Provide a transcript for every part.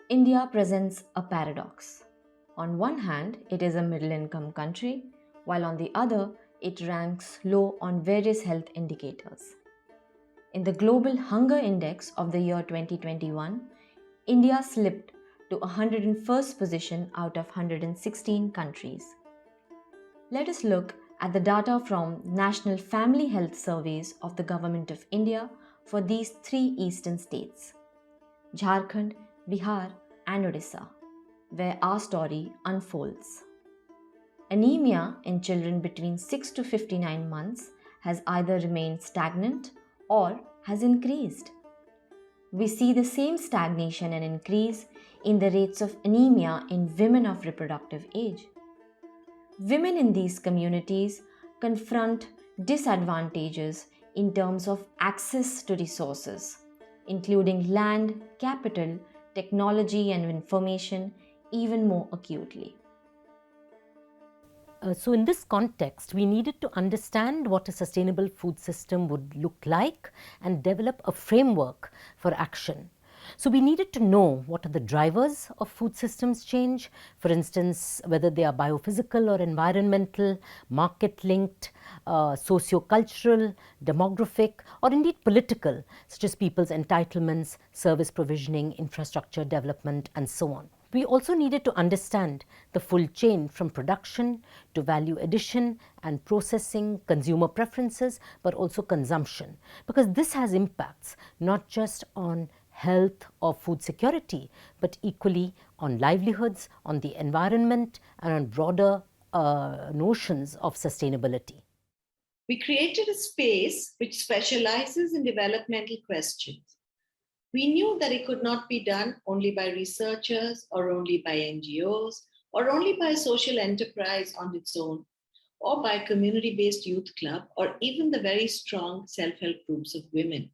India presents a paradox. On one hand, it is a middle income country, while on the other, it ranks low on various health indicators. In the Global Hunger Index of the year 2021, India slipped to 101st position out of 116 countries. Let us look at the data from National Family Health Surveys of the Government of India for these three eastern states: Jharkhand, Bihar, and Odisha, where our story unfolds. Anemia in children between 6 to 59 months has either remained stagnant or has increased. We see the same stagnation and increase in the rates of anemia in women of reproductive age. Women in these communities confront disadvantages in terms of access to resources, including land, capital, technology, and information, even more acutely. So in this context, we needed to understand what a sustainable food system would look like and develop a framework for action. So we needed to know what are the drivers of food systems change, for instance, whether they are biophysical or environmental, market-linked, socio-cultural, demographic, or indeed political, such as people's entitlements, service provisioning, infrastructure development, and so on. We also needed to understand the full chain from production to value addition and processing, consumer preferences, but also consumption, because this has impacts not just on health or food security, but equally on livelihoods, on the environment, and on broader notions of sustainability. We created a space which specializes in developmental questions. We knew that it could not be done only by researchers or only by NGOs or only by a social enterprise on its own or by a community-based youth club or even the very strong self-help groups of women.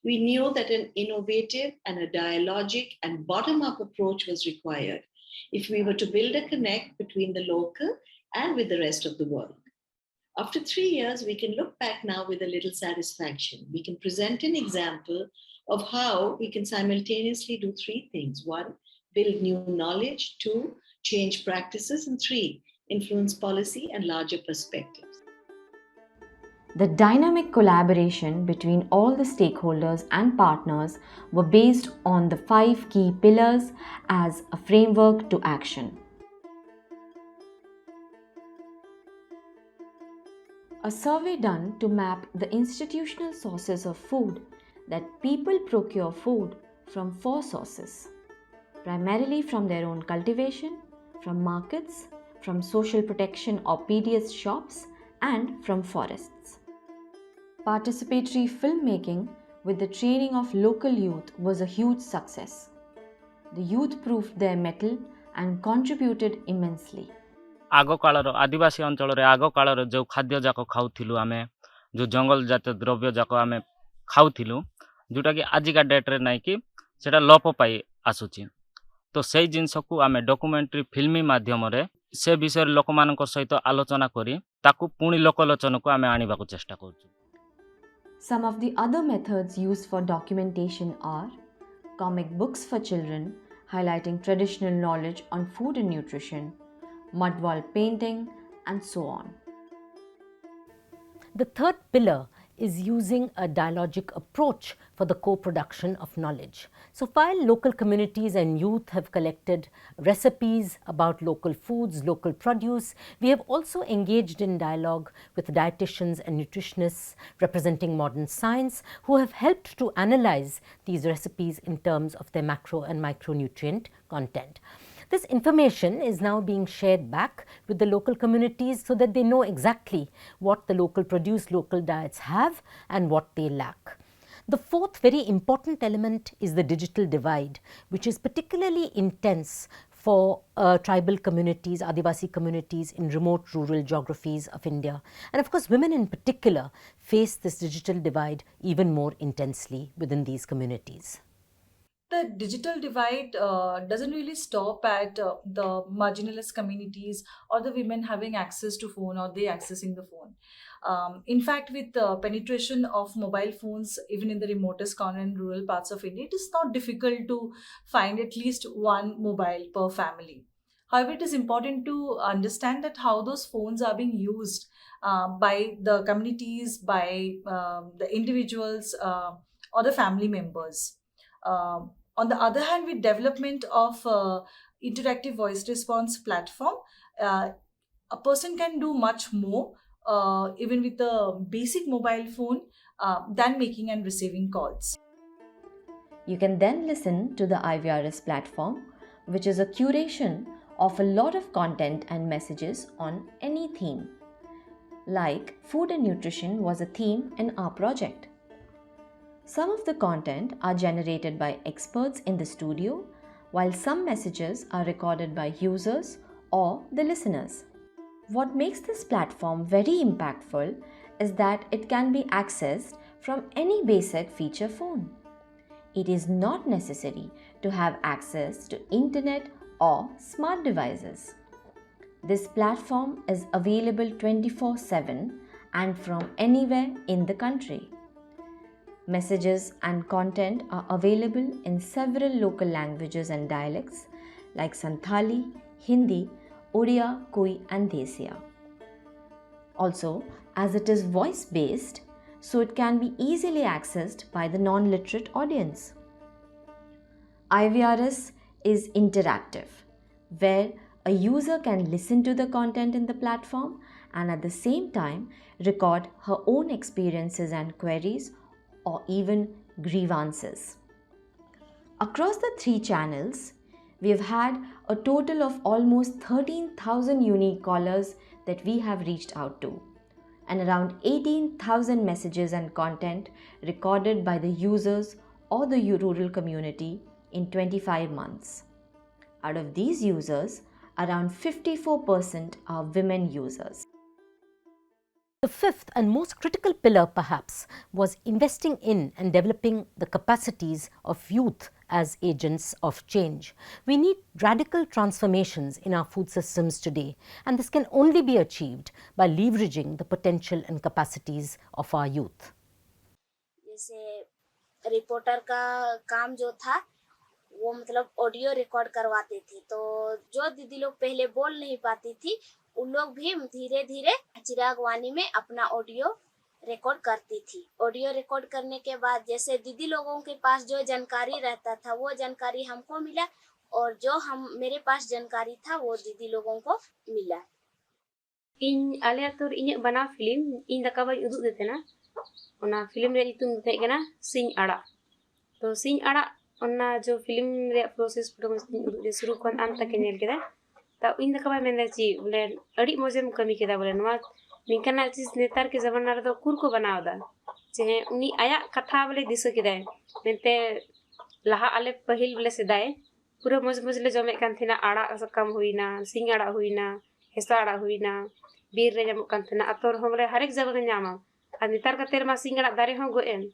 We knew that an innovative and a dialogic and bottom-up approach was required if we were to build a connect between the local and with the rest of the world. After 3 years, we can look back now with a little satisfaction. We can present an example of how we can simultaneously do three things. 1, build new knowledge. 2, change practices. And 3, influence policy and larger perspectives. The dynamic collaboration between all the stakeholders and partners were based on the 5 key pillars as a framework to action. A survey done to map the institutional sources of food that people procure food from 4 sources, primarily from their own cultivation, from markets, from social protection or PDS shops, and from forests. Participatory filmmaking with the training of local youth was a huge success. The youth proved their mettle and contributed immensely. आग कालर आदिवासी अंचल रे आग कालर जो खाद्य जाक खाउथिलु आमे जो जंगल जात द्रव्य जाक आमे खाउथिलु जोटा कि आजिका डेट रे नाही कि सेटा लोप पाई आसुची तो सेई जिंस को आमे डॉक्यूमेंटरी फिल्मी माध्यम रे से विषय लोक मानक सहित आलोचना करी ताकू पुणी लोकलोचन को आमे आनिबा को चेष्टा करछु. Some of the other methods used for documentation are comic books for children highlighting traditional knowledge on food and nutrition, mud wall painting, and so on. The third pillar is using a dialogic approach for the co-production of knowledge. So while local communities and youth have collected recipes about local foods, local produce, we have also engaged in dialogue with dietitians and nutritionists representing modern science who have helped to analyze these recipes in terms of their macro and micronutrient content. This information is now being shared back with the local communities so that they know exactly what the local produce, local diets have and what they lack. The fourth very important element is the digital divide, which is particularly intense for tribal communities, Adivasi communities in remote rural geographies of India. And of course, women in particular face this digital divide even more intensely within these communities. The digital divide doesn't really stop at the marginalized communities or the women having access to phone or they accessing the phone. In fact, with the penetration of mobile phones, even in the remotest corner and rural parts of India, it is not difficult to find at least one mobile per family. However, it is important to understand that how those phones are being used by the communities, by the individuals or the family members. On the other hand, with development of interactive voice response platform, a person can do much more even with a basic mobile phone than making and receiving calls. You can then listen to the IVRS platform, which is a curation of a lot of content and messages on any theme. Like food and nutrition was a theme in our project. Some of the content are generated by experts in the studio, while some messages are recorded by users or the listeners. What makes this platform very impactful is that it can be accessed from any basic feature phone. It is not necessary to have access to internet or smart devices. This platform is available 24/7 and from anywhere in the country. Messages and content are available in several local languages and dialects like Santhali, Hindi, Odia, Koi and Desia. Also, as it is voice-based, so it can be easily accessed by the non-literate audience. IVRS is interactive, where a user can listen to the content in the platform and at the same time record her own experiences and queries or even grievances. Across the 3 channels, we have had a total of almost 13,000 unique callers that we have reached out to, and around 18,000 messages and content recorded by the users or the rural community in 25 months. Out of these users, around 54% are women users. The fifth and most critical pillar, perhaps, was investing in and developing the capacities of youth as agents of change. We need radical transformations in our food systems today, and this can only be achieved by leveraging the potential and capacities of our youth. जैसे reporter का काम जो था वो मतलब audio record करवाती थी, तो जो दीदी लोग पहले बोल नहीं पाती थी उन लोग भी धीरे धीरे चिराग वाणी में अपना ऑडियो रिकॉर्ड करती थी। ऑडियो रिकॉर्ड करने के बाद जैसे दीदी लोगों के पास जो जानकारी रहता था वो जानकारी हमको मिला और जो मेरे पास जानकारी था वो दीदी लोगों को मिला। इन आले तो इन्हें बना फिल्म इन दका बाई उदुग देते ना ओना फिल्म रे इतुम दे गना सिंह आड़ा तो सिंह आड़ा ओना जो फिल्म रे प्रोसेस उदुग शुरू खन अंत तक नेल केदा ता इन दका बाई मेंदा ची बोले अड़ी मौजम कमी केदा बोले नवा निकना चीज नेतार के जमाना रे तो कुर को बनावदा जे उनी आया कथा बोले दिसो केदा मेंते लहा आले पहिल बोले सेदाय पूरा मौज ले जमे कान थिना आड़ा सकम हुईना सिंह आड़ा हुईना हेसा आड़ा हुईना बीर रे जम कान थिना अतोर हमरे हर एक जगह न्यामा आ नितार का तेर मा सिंह आड़ा दारे हो गोएन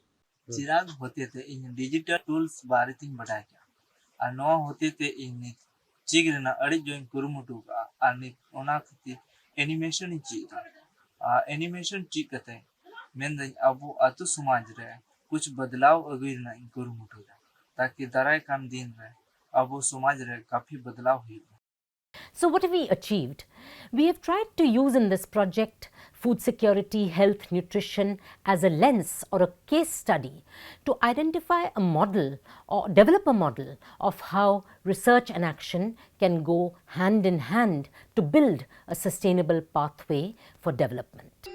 चिराग होते थे इन डिजिटल टूल्स बारे तिन बड़ा क्या आ नो होते थे इन चिगरना अड़ी जो इन कुरुमुटु का आनी ओना खती एनिमेशन ची था एनिमेशन ची कते मेन अब अतु समाज रे कुछ बदलाव अगुरना इन कुरुमुटु ताकि दराय काम दिन रे अब समाज रे काफी बदलाव हुई। So what have we achieved? We have tried to use in this project food security, health, nutrition as a lens or a case study to identify a model or develop a model of how research and action can go hand in hand to build a sustainable pathway for development.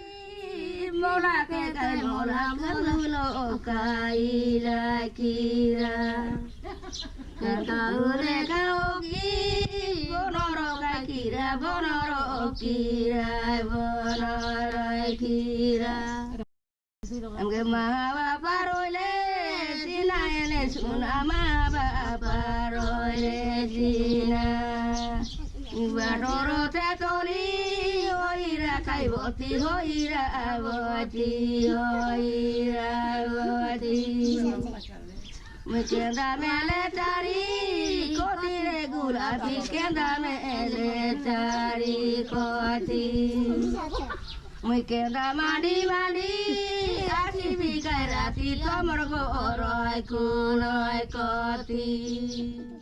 Badoro Tatoli, Oira Kaivoti, Oira Avoti, Oira Avoti. Mikenda Meletari, Koti Regula, Pikenda Meletari, Koti. Mikenda Madi Madi, Ati Bikarati, Tomorgo, Oroi Kunoi Koti.